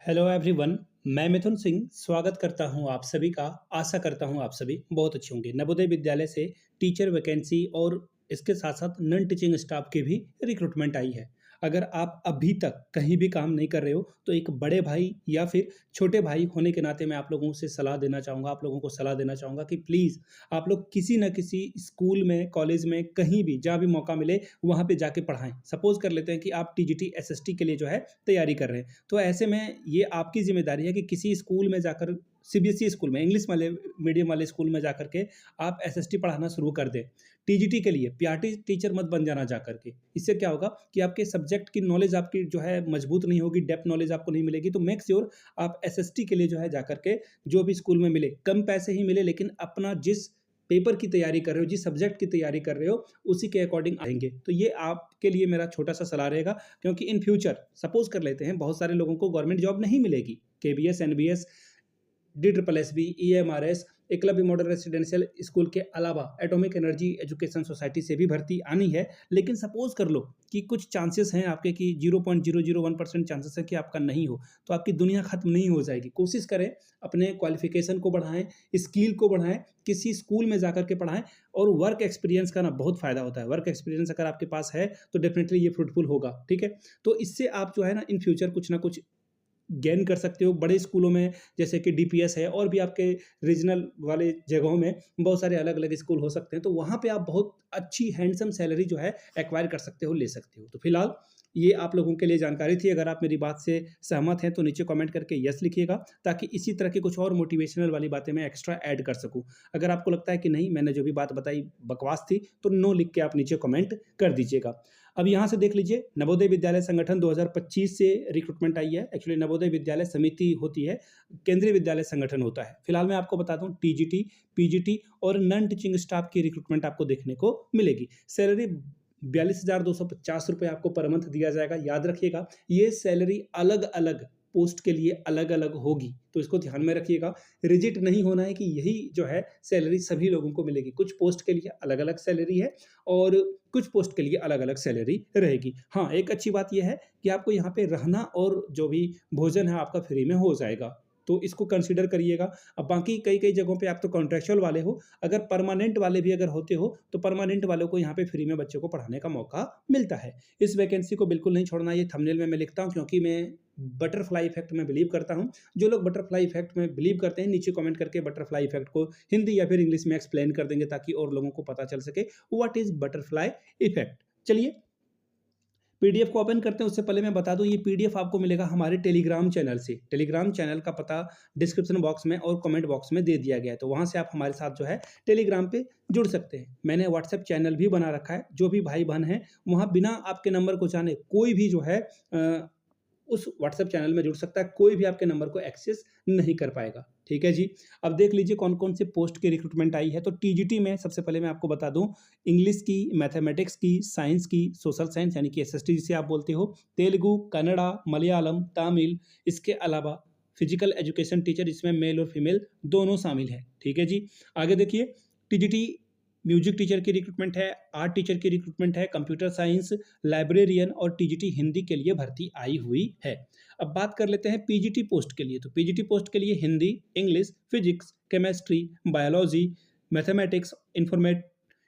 Hello everyone. मैं मिथुन सिंह स्वागत करता हूं आप सभी का। आशा करता हूं आप सभी बहुत अच्छे होंगे। नवोदय विद्यालय से टीचर वैकेंसी और इसके साथ साथ नॉन टीचिंग स्टाफ की भी रिक्रूटमेंट आई है। अगर आप अभी तक कहीं भी काम नहीं कर रहे हो तो एक बड़े भाई या फिर छोटे भाई होने के नाते मैं आप लोगों से सलाह देना चाहूँगा, आप लोगों को सलाह देना चाहूँगा कि प्लीज़ आप लोग किसी न किसी स्कूल में, कॉलेज में, कहीं भी जहाँ भी मौका मिले वहाँ पे जाके पढ़ाएँ। सपोज़ कर लेते हैं कि आप टीजीटी, एसएसटी के लिए जो है तैयारी कर रहे हैं। तो ऐसे में ये आपकी ज़िम्मेदारी है कि किसी स्कूल में जाकर, सीबीएसई स्कूल में, इंग्लिश वाले मीडियम वाले स्कूल में जाकर के आप एसएसटी पढ़ाना शुरू कर दें। टीजीटी के लिए पीआरटी टीचर मत बन जाना जाकर के। इससे क्या होगा कि आपके सब्जेक्ट की नॉलेज आपकी जो है मजबूत नहीं होगी, डेप्थ नॉलेज आपको नहीं मिलेगी। तो मेक श्योर आप एसएसटी के लिए जो है जाकर के जो भी स्कूल में मिले, कम पैसे ही मिले लेकिन अपना जिस पेपर की तैयारी कर रहे हो, जिस सब्जेक्ट की तैयारी कर रहे हो, उसी के अकॉर्डिंग आएँगे। तो ये आपके लिए मेरा छोटा-सा सलाह रहेगा, क्योंकि इन फ्यूचर सपोज़ कर लेते हैं बहुत सारे लोगों को गवर्नमेंट जॉब नहीं मिलेगी। KBS, NBS, DSSSB, EMRS, Eklavya model residential school के अलावा एटॉमिक एनर्जी एजुकेशन सोसाइटी से भी भर्ती आनी है। लेकिन सपोज़ कर लो कि कुछ चांसेस हैं आपके कि 0.001% चांसेस है कि आपका नहीं हो, तो आपकी दुनिया खत्म नहीं हो जाएगी। कोशिश करें, अपने क्वालिफ़िकेशन को बढ़ाएँ, स्किल को बढ़ाएँ, किसी स्कूल में जाकर के पढ़ाएँ। और वर्क एक्सपीरियंस का ना बहुत फ़ायदा होता है। वर्क एक्सपीरियंस अगर आपके पास है तो डेफ़िनिटली ये फ्रूटफुल होगा, ठीक है? तो इससे आप जो है ना इन फ्यूचर कुछ ना कुछ गेन कर सकते हो। बड़े स्कूलों में जैसे कि डीपीएस है और भी आपके रीजनल वाले जगहों में बहुत सारे अलग-अलग स्कूल हो सकते हैं, तो वहाँ पे आप बहुत अच्छी हैंडसम सैलरी जो है एक्वायर कर सकते हो, ले सकते हो। तो फिलहाल ये आप लोगों के लिए जानकारी थी। अगर आप मेरी बात से सहमत हैं तो नीचे कमेंट करके यस लिखिएगा, ताकि इसी तरह की कुछ और मोटिवेशनल वाली बातें मैं एक्स्ट्रा ऐड कर सकूँ। अगर आपको लगता है कि नहीं, मैंने जो भी बात बताई बकवास थी, तो नो लिख के आप नीचे कमेंट कर दीजिएगा। अब यहाँ से देख लीजिए, नवोदय विद्यालय संगठन 2025 से रिक्रूटमेंट आई है। एक्चुअली नवोदय विद्यालय समिति होती है, केंद्रीय विद्यालय संगठन होता है। फिलहाल मैं आपको बता दूं, टीजीटी, पीजीटी और नॉन टीचिंग स्टाफ की रिक्रूटमेंट आपको देखने को मिलेगी। सैलरी 42,250 रुपये आपको पर मंथ दिया जाएगा। याद रखिएगा, ये सैलरी अलग-अलग पोस्ट के लिए अलग-अलग होगी, तो इसको ध्यान में रखिएगा। रिजिड नहीं होना है कि यही जो है सैलरी सभी लोगों को मिलेगी। कुछ पोस्ट के लिए अलग-अलग सैलरी है और कुछ पोस्ट के लिए अलग-अलग सैलरी रहेगी। हाँ, एक अच्छी बात ये है कि आपको यहाँ पे रहना और जो भी भोजन है आपका फ्री में हो जाएगा, तो इसको कंसीडर करिएगा। अब बाकी कई-कई जगहों पे आप तो कॉन्ट्रैक्चुअल वाले हो, अगर परमानेंट वाले भी अगर होते हो, तो परमानेंट वालों को यहाँ पे फ्री में बच्चों को पढ़ाने का मौका मिलता है। इस वैकेंसी को बिल्कुल नहीं छोड़ना। ये थंबनेल में मैं लिखता हूँ क्योंकि मैं बटरफ्लाई इफ़ेक्ट में बिलीव करता हूँ। जो लोग बटरफ्लाई इफ़ेक्ट में बिलीव करते हैं, नीचे कमेंट करके बटरफ्लाई इफ़ेक्ट को हिंदी या फिर इंग्लिश में एक्सप्लेन कर देंगे, ताकि और लोगों को पता चल सके व्हाट इज़ बटरफ्लाई इफ़ेक्ट। चलिए पीडीएफ को ओपन करते हैं, उससे पहले मैं बता दूं, ये पीडीएफ आपको मिलेगा हमारे टेलीग्राम चैनल से। टेलीग्राम चैनल का पता डिस्क्रिप्शन बॉक्स में और कमेंट बॉक्स में दे दिया गया है, तो वहां से आप हमारे साथ जो है टेलीग्राम पे जुड़ सकते हैं। मैंने व्हाट्सएप चैनल भी बना रखा है। जो भी भाई बहन हैं वहाँ बिना आपके नंबर को जाने कोई भी जो है उस व्हाट्सएप चैनल में जुड़ सकता है। कोई भी आपके नंबर को एक्सेस नहीं कर पाएगा, ठीक है जी। अब देख लीजिए कौन-कौन से पोस्ट की रिक्रूटमेंट आई है। तो टीजीटी में सबसे पहले मैं आपको बता दूं, इंग्लिश की, मैथमेटिक्स की, साइंस की, सोशल साइंस यानी कि एसएसटी जिसे आप बोलते हो, तेलुगु, कन्नड़ा, मलयालम, तमिल, इसके अलावा फिजिकल एजुकेशन टीचर, जिसमें मेल और फीमेल दोनों शामिल है, ठीक है जी। आगे देखिए, टीजीटी म्यूजिक टीचर की रिक्रूटमेंट है, आर्ट टीचर की रिक्रूटमेंट है, कंप्यूटर साइंस, लाइब्रेरियन और टीजीटी हिंदी के लिए भर्ती आई हुई है। अब बात कर लेते हैं पीजीटी पोस्ट के लिए। तो पीजीटी पोस्ट के लिए Hindi, English, physics, chemistry, biology, mathematics,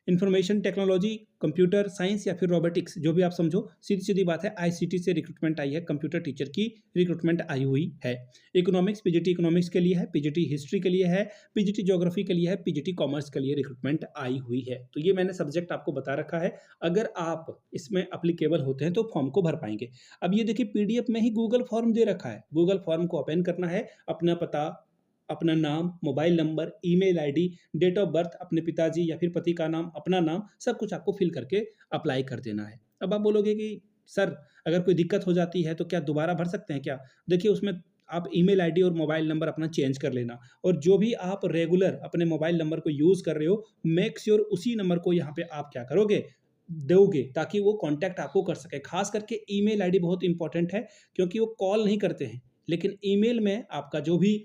information technology, computer science या फिर रोबोटिक्स, जो भी आप समझो। सीधी-सीधी बात है, आईसीटी से रिक्रूटमेंट आई है, कंप्यूटर टीचर की रिक्रूटमेंट आई हुई है। इकोनॉमिक्स, पीजीटी इकोनॉमिक्स के लिए है, पीजीटी हिस्ट्री के लिए है, पीजीटी ज्योग्राफी के लिए है, पीजीटी कॉमर्स के लिए रिक्रूटमेंट आई हुई है। तो ये मैंने सब्जेक्ट आपको बता रखा है। अगर आप इसमें एप्लीकेबल होते हैं तो फॉर्म को भर पाएंगे। अब ये देखिए, पीडीएफ में ही गूगल फॉर्म दे रखा है। गूगल फॉर्म को ओपन करना है, अपना पता, अपना नाम, mobile number, email ID, date of birth, अपने पिताजी या फिर पति का नाम, अपना नाम, सब कुछ आपको फिल करके अप्लाई कर देना है। अब आप बोलोगे कि सर, अगर कोई दिक्कत हो जाती है तो क्या दोबारा भर सकते हैं क्या? देखिए, उसमें आप ईमेल आईडी और मोबाइल नंबर अपना चेंज कर लेना, और जो भी आप रेगुलर अपने मोबाइल नंबर को यूज़ कर रहे हो, मेक श्योर उसी नंबर को यहाँ पे आप क्या करोगे, दोगे, ताकि वो कॉन्टैक्ट आपको कर सके। खास करके ईमेल आईडी बहुत इंपॉर्टेंट है, क्योंकि वो कॉल नहीं करते हैं, लेकिन ईमेल में आपका जो भी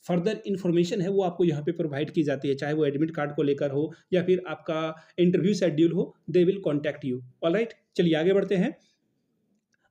फर्दर इन्फॉर्मेशन है वो आपको यहाँ पे प्रोवाइड की जाती है, चाहे वो एडमिट कार्ड को लेकर हो या फिर आपका इंटरव्यू शेड्यूल हो, they will contact you. Alright, चलिए आगे बढ़ते हैं।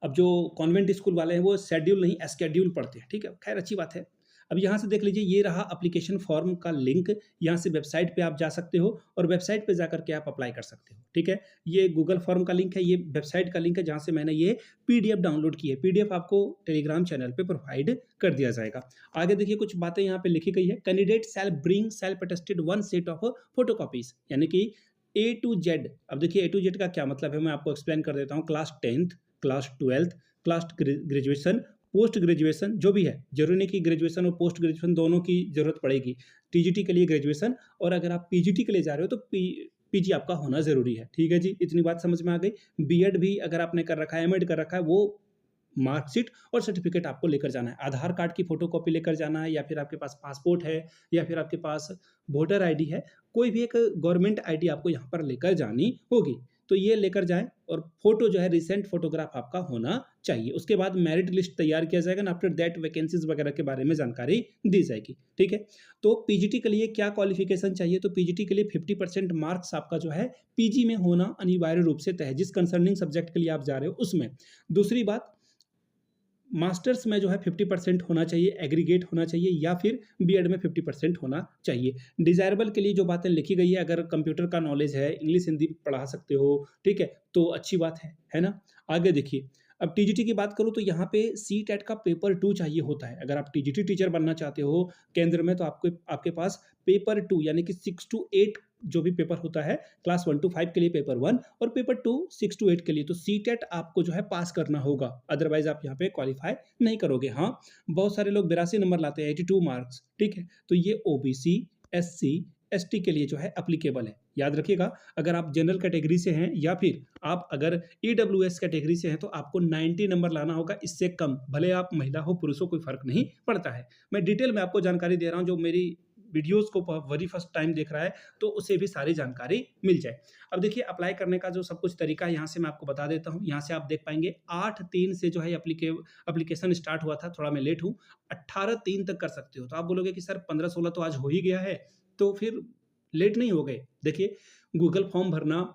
अब जो कॉन्वेंट स्कूल वाले हैं वो शेड्यूल नहीं एस्केड्यूल पढ़ते हैं, ठीक है? खैर अच्छी बात है। अब यहाँ से देख लीजिए ये रहा एप्लीकेशन फॉर्म का लिंक, यहाँ से वेबसाइट पे आप जा सकते हो और वेबसाइट पे जाकर के आप अप्लाई कर सकते हो, ठीक है? ये गूगल फॉर्म का लिंक है, ये वेबसाइट का लिंक है जहाँ से मैंने ये पीडीएफ डाउनलोड की है। पीडीएफ आपको टेलीग्राम चैनल पे प्रोवाइड कर दिया जाएगा। आगे देखिए कुछ बातें यहाँ पे लिखी गई है। Candidate shell bring self attested one set of photocopies, यानी कि ए टू जेड। अब देखिए ए टू जेड का क्या मतलब है मैं आपको एक्सप्लेन कर देता हूँ। Class 10th, class 12th, class graduation, post graduation जो भी है, जरूरी नहीं कि ग्रेजुएशन और पोस्ट ग्रेजुएशन दोनों की जरूरत पड़ेगी। टीजीटी के लिए ग्रेजुएशन और अगर आप पीजीटी के लिए जा रहे हो तो पीजी आपका होना जरूरी है, ठीक है जी? इतनी बात समझ में आ गई। बीएड भी अगर आपने कर रखा है, एमएड कर रखा है, वो मार्कशीट और सर्टिफिकेट आपको लेकर जाना है। आधार कार्ड की फोटोकॉपी लेकर जाना है, या फिर आपके पास पासपोर्ट है, या फिर आपके पास वोटर आईडी है, कोई भी एक गवर्नमेंट आईडी आपको यहाँ पर लेकर जानी होगी। तो ये लेकर जाएं और फोटो जो है रिसेंट फोटोग्राफ आपका होना चाहिए। उसके बाद मेरिट लिस्ट तैयार किया जाएगा ना, आफ्टर दैट वैकेंसीज वगैरह के बारे में जानकारी दी जाएगी, ठीक है? तो पीजीटी के लिए क्या क्वालिफिकेशन चाहिए? तो पीजीटी के लिए 50% मार्क्स आपका जो है पीजी में होना अनिवार्य रूप से तय है, जिस कंसर्निंग सब्जेक्ट के लिए आप जा रहे हो उसमें। दूसरी बात, मास्टर्स में जो है 50% होना चाहिए, एग्रीगेट होना चाहिए, या फिर बीएड में 50% होना चाहिए। डिज़ायरेबल के लिए जो बातें लिखी गई है, अगर कंप्यूटर का नॉलेज है, इंग्लिश हिंदी पढ़ा सकते हो, ठीक है? तो अच्छी बात है ना? आगे देखिए, अब टीजीटी की बात करूँ तो यहाँ पे सीटेट का पेपर 2 चाहिए होता है। अगर आप टीजीटी टीचर बनना चाहते हो केंद्र में, तो आपको आपके पास पेपर 2 यानी कि 6 to 8 जो भी पेपर होता है, क्लास 1 to 5 के लिए पेपर 1 और पेपर 2 6 to 8 के लिए। तो सीटेट आपको जो है पास करना होगा, अदरवाइज आप यहाँ पे क्वालिफाई नहीं करोगे। हाँ, बहुत सारे लोग 82 नंबर लाते हैं, 82 मार्क्स, ठीक है? तो ये ओबीसी, एससी, एसटी के लिए जो है एप्लीकेबल है। याद रखिएगा, अगर आप जनरल कैटेगरी से हैं या फिर आप अगर ईडब्ल्यूएस कैटेगरी से हैं तो आपको 90 नंबर लाना होगा, इससे कम भले आप महिला हो पुरुष हो कोई फर्क नहीं पड़ता है। मैं डिटेल में आपको जानकारी दे रहा हूँ, जो मेरी वीडियोस को वेरी फर्स्ट टाइम देख रहा है तो उसे भी सारी जानकारी मिल जाए। अब देखिए अप्लाई करने का जो सब कुछ तरीका है यहाँ से मैं आपको बता देता हूँ। यहाँ से आप देख पाएंगे 8/3 से जो है एप्लीकेशन स्टार्ट हुआ था, थोड़ा मैं लेट हूँ, 18/3 तक कर सकते हो। तो आप बोलोगे कि सर 15-16 तो आज हो ही गया है, तो फिर लेट नहीं हो गए। देखिए गूगल फॉर्म भरना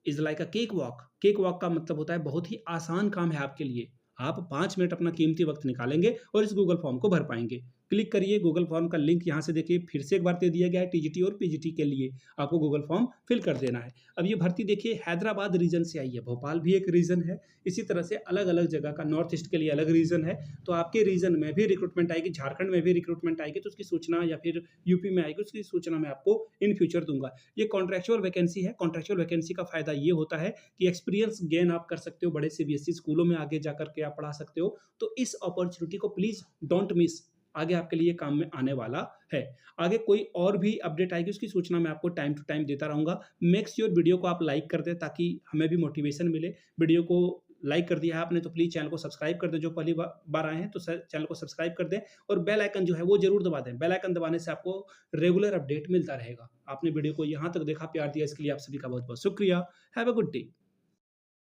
is like a cake walk. Cake walk का मतलब होता है बहुत ही आसान काम है आपके लिए। आप 5 मिनट अपना कीमती वक्त निकालेंगे और इस गूगल फॉर्म को भर पाएंगे। क्लिक करिए, गूगल फॉर्म का लिंक यहाँ से देखिए फिर से एक बार दे दिया गया है। टीजीटी और पीजीटी के लिए आपको गूगल फॉर्म फिल कर देना है। अब ये भर्ती देखिए हैदराबाद रीजन से आई है, भोपाल भी एक रीजन है, इसी तरह से अलग अलग जगह का, नॉर्थ ईस्ट के लिए अलग रीजन है। तो आपके रीजन में भी रिक्रूटमेंट आएगी, झारखंड में भी रिक्रूटमेंट आएगी, तो उसकी सूचना, या फिर यूपी में आएगी उसकी सूचना मैं आपको इन फ्यूचर दूंगा। ये कॉन्ट्रेक्चुअल वैकेंसी है। कॉन्ट्रेक्चुअल वैकेंसी का फायदा ये होता है कि एक्सपीरियंस गेन आप कर सकते हो, बड़े सीबीएसई स्कूलों में आगे जाकर के आप पढ़ा सकते हो। तो इस अपॉर्चुनिटी को प्लीज डोंट मिस, आगे आपके लिए काम में आने वाला है। आगे कोई और भी अपडेट आएगी उसकी सूचना मैं आपको टाइम टू टाइम देता रहूंगा। मेक श्योर वीडियो को आप लाइक कर दें ताकि हमें भी मोटिवेशन मिले। वीडियो को लाइक कर दिया है आपने तो प्लीज चैनल को सब्सक्राइब कर दें, जो पहली बार आए हैं तो चैनल को सब्सक्राइब कर दें और बेल आइकन जो है वो जरूर दबा दें। बेल आइकन दबाने से आपको रेगुलर अपडेट मिलता रहेगा। आपने वीडियो को यहाँ तक देखा, प्यार दिया, इसके लिए आप सभी का बहुत बहुत शुक्रिया। Have a good day.